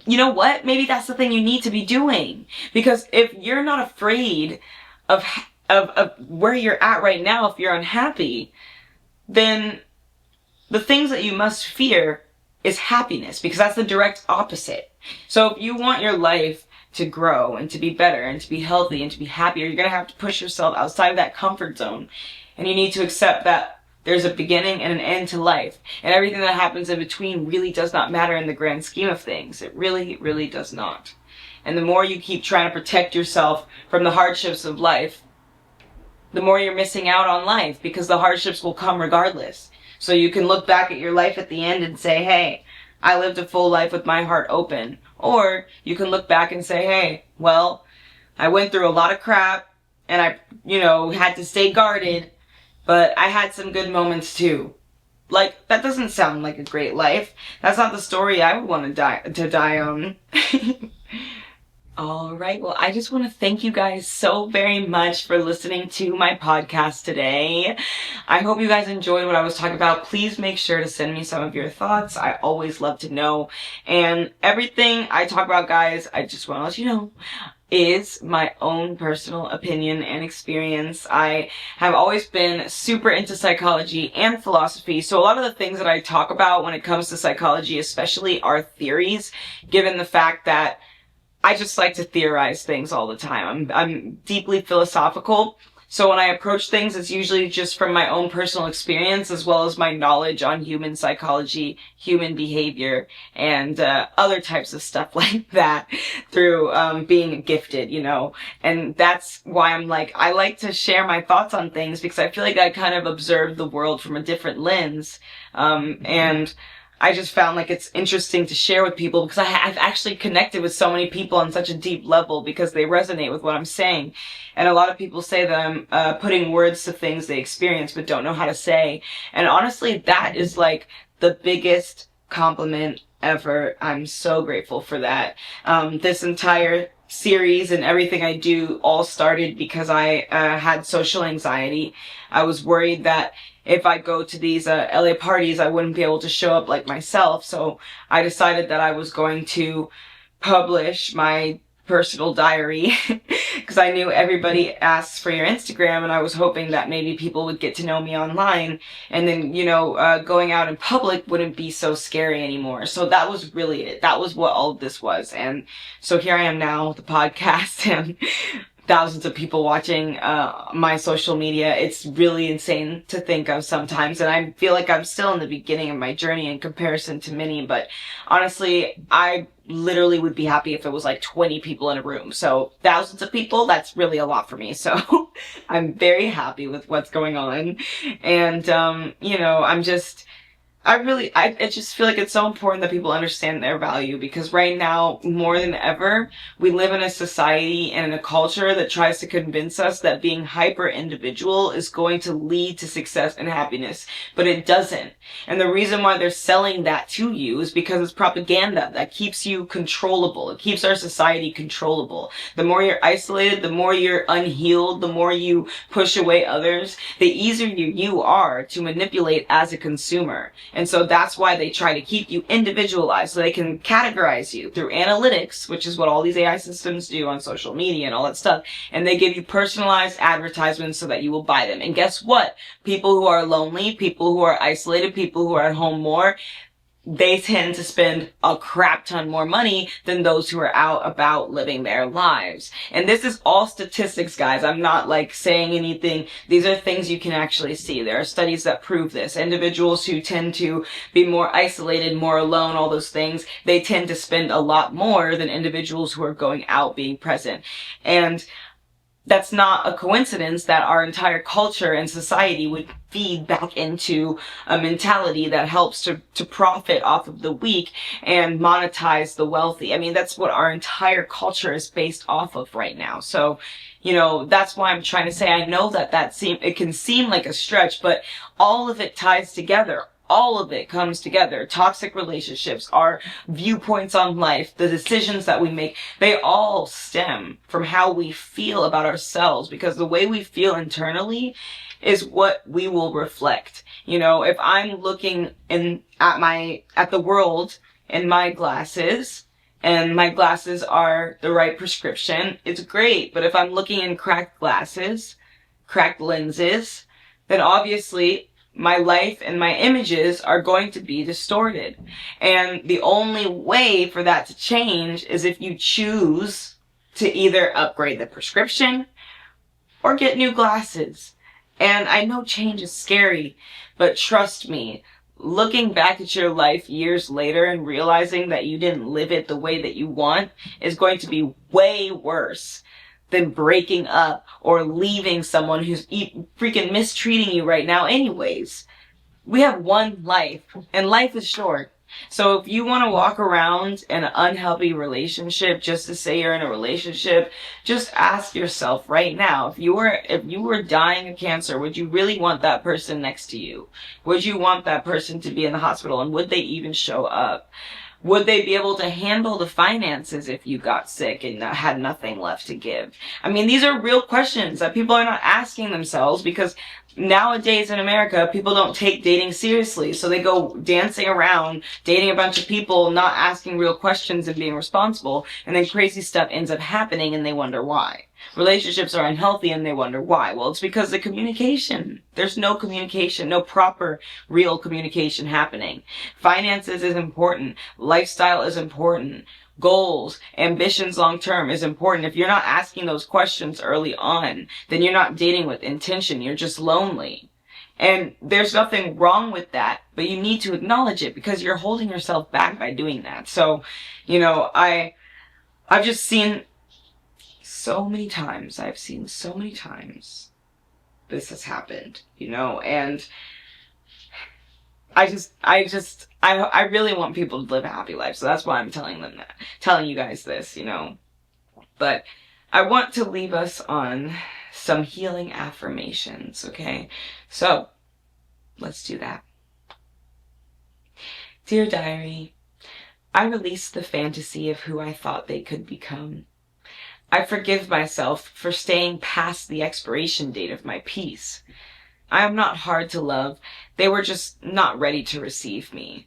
you know what? Maybe that's the thing you need to be doing. Because if you're not afraid of where you're at right now, if you're unhappy, then the things that you must fear is happiness, because that's the direct opposite. So if you want your life to grow and to be better and to be healthy and to be happier, you're going to have to push yourself outside of that comfort zone. And you need to accept that there's a beginning and an end to life. And everything that happens in between really does not matter in the grand scheme of things. It really, really does not. And the more you keep trying to protect yourself from the hardships of life, the more you're missing out on life, because the hardships will come regardless. So you can look back at your life at the end and say, hey, I lived a full life with my heart open. Or you can look back and say, hey, well, I went through a lot of crap and I, you know, had to stay guarded, but I had some good moments too. Like, that doesn't sound like a great life. That's not the story I would want to die on. Alright, well, I just want to thank you guys so very much for listening to my podcast today. I hope you guys enjoyed what I was talking about. Please make sure to send me some of your thoughts. I always love to know. And everything I talk about, guys, I just want to let you know, is my own personal opinion and experience. I have always been super into psychology and philosophy, so a lot of the things that I talk about when it comes to psychology especially are theories, given the fact that I just like to theorize things all the time. I'm deeply philosophical, so when I approach things, it's usually just from my own personal experience, as well as my knowledge on human psychology, human behavior, and other types of stuff like that, through being gifted, you know. And that's why I'm like, I like to share my thoughts on things, because I feel like I kind of observe the world from a different lens, and I just found like it's interesting to share with people, because I've actually connected with so many people on such a deep level because they resonate with what I'm saying. And a lot of people say that I'm putting words to things they experience but don't know how to say. And honestly, that is like the biggest compliment ever. I'm so grateful for that. This entire series and everything I do all started because I had social anxiety. I was worried that if I go to these LA parties, I wouldn't be able to show up like myself. So I decided that I was going to publish my personal diary because I knew everybody asks for your Instagram, and I was hoping that maybe people would get to know me online, and then, you know, going out in public wouldn't be so scary anymore. So that was really it. That was what all of this was. And so here I am now with the podcast and thousands of people watching my social media. It's really insane to think of sometimes, and I feel like I'm still in the beginning of my journey in comparison to many, but honestly, I literally would be happy if it was like 20 people in a room. So thousands of people, that's really a lot for me. So I'm very happy with what's going on. And, you know, I just feel like it's so important that people understand their value, because right now, more than ever, we live in a society and in a culture that tries to convince us that being hyper individual is going to lead to success and happiness, but it doesn't. And the reason why they're selling that to you is because it's propaganda that keeps you controllable. It keeps our society controllable. The more you're isolated, the more you're unhealed, the more you push away others, the easier you are to manipulate as a consumer. And so that's why they try to keep you individualized so they can categorize you through analytics, which is what all these AI systems do on social media and all that stuff. And they give you personalized advertisements so that you will buy them. And guess what? People who are lonely, people who are isolated, people who are at home more, they tend to spend a crap ton more money than those who are out about living their lives. And this is all statistics, guys. I'm not like saying anything. These are things you can actually see. There are studies that prove this. Individuals who tend to be more isolated, more alone, all those things, they tend to spend a lot more than individuals who are going out, being present. And that's not a coincidence that our entire culture and society would feed back into a mentality that helps to profit off of the weak and monetize the wealthy. I mean, that's what our entire culture is based off of right now. So, you know, that's why I'm trying to say, I know that it can seem like a stretch, but all of it ties together. All of it comes together. Toxic relationships, our viewpoints on life, the decisions that we make, they all stem from how we feel about ourselves, because the way we feel internally is what we will reflect. You know, if I'm looking at the world in my glasses, and my glasses are the right prescription, it's great. But if I'm looking in cracked glasses, cracked lenses, then obviously my life and my images are going to be distorted. And the only way for that to change is if you choose to either upgrade the prescription or get new glasses. And I know change is scary, but trust me, looking back at your life years later and realizing that you didn't live it the way that you want is going to be way worse than breaking up or leaving someone who's freaking mistreating you right now anyways. We have one life, and life is short. So if you want to walk around in an unhealthy relationship just to say you're in a relationship, just ask yourself right now, if you were dying of cancer, would you really want that person next to you? Would you want that person to be in the hospital, and would they even show up? Would they be able to handle the finances if you got sick and had nothing left to give? I mean, these are real questions that people are not asking themselves, because nowadays in America, people don't take dating seriously. So they go dancing around, dating a bunch of people, not asking real questions and being responsible. And then crazy stuff ends up happening and they wonder why. Relationships are unhealthy and they wonder why. Well, it's because the communication. There's no communication, no proper, real communication happening. Finances is important. Lifestyle is important. Goals, ambitions long term is important. If you're not asking those questions early on, then you're not dating with intention. You're just lonely. And there's nothing wrong with that, but you need to acknowledge it, because you're holding yourself back by doing that. So, you know, I've just seen so many times this has happened, you know, and I really want people to live a happy life. So that's why I'm telling you guys this, you know. But I want to leave us on some healing affirmations, okay? So let's do that. Dear Diary, I release the fantasy of who I thought they could become. I forgive myself for staying past the expiration date of my peace. I am not hard to love. They were just not ready to receive me.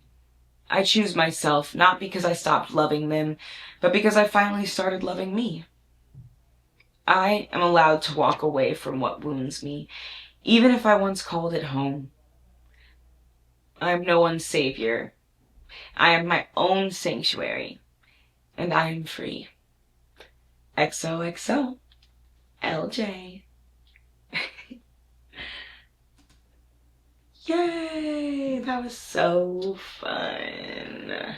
I choose myself not because I stopped loving them, but because I finally started loving me. I am allowed to walk away from what wounds me, even if I once called it home. I am no one's savior. I am my own sanctuary, and I am free. XOXO, LJ. Yay! That was so fun.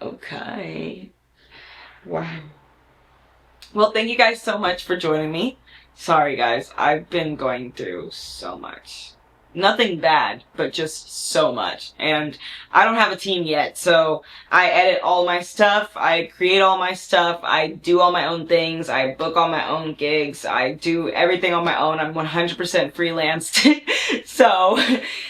Okay. Wow. Well, thank you guys so much for joining me. Sorry guys, I've been going through so much. Nothing bad, but just so much. And I don't have a team yet, so I edit all my stuff, I create all my stuff, I do all my own things, I book all my own gigs, I do everything on my own. I'm 100% freelanced. So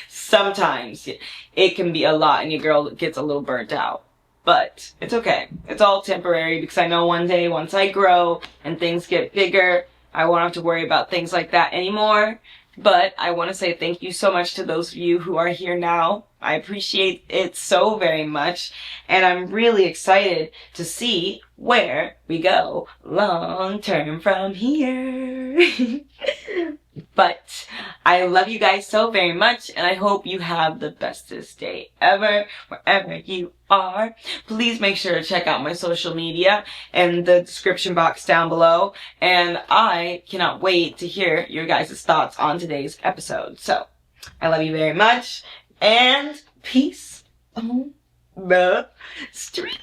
sometimes it can be a lot and your girl gets a little burnt out. But it's okay. It's all temporary, because I know one day once I grow and things get bigger, I won't have to worry about things like that anymore. But I want to say thank you so much to those of you who are here now. I appreciate it so very much, and I'm really excited to see where we go long term from here. But I love you guys so very much, and I hope you have the bestest day ever, wherever you are. Please make sure to check out my social media in the description box down below, and I cannot wait to hear your guys' thoughts on today's episode. So, I love you very much, and peace on the street.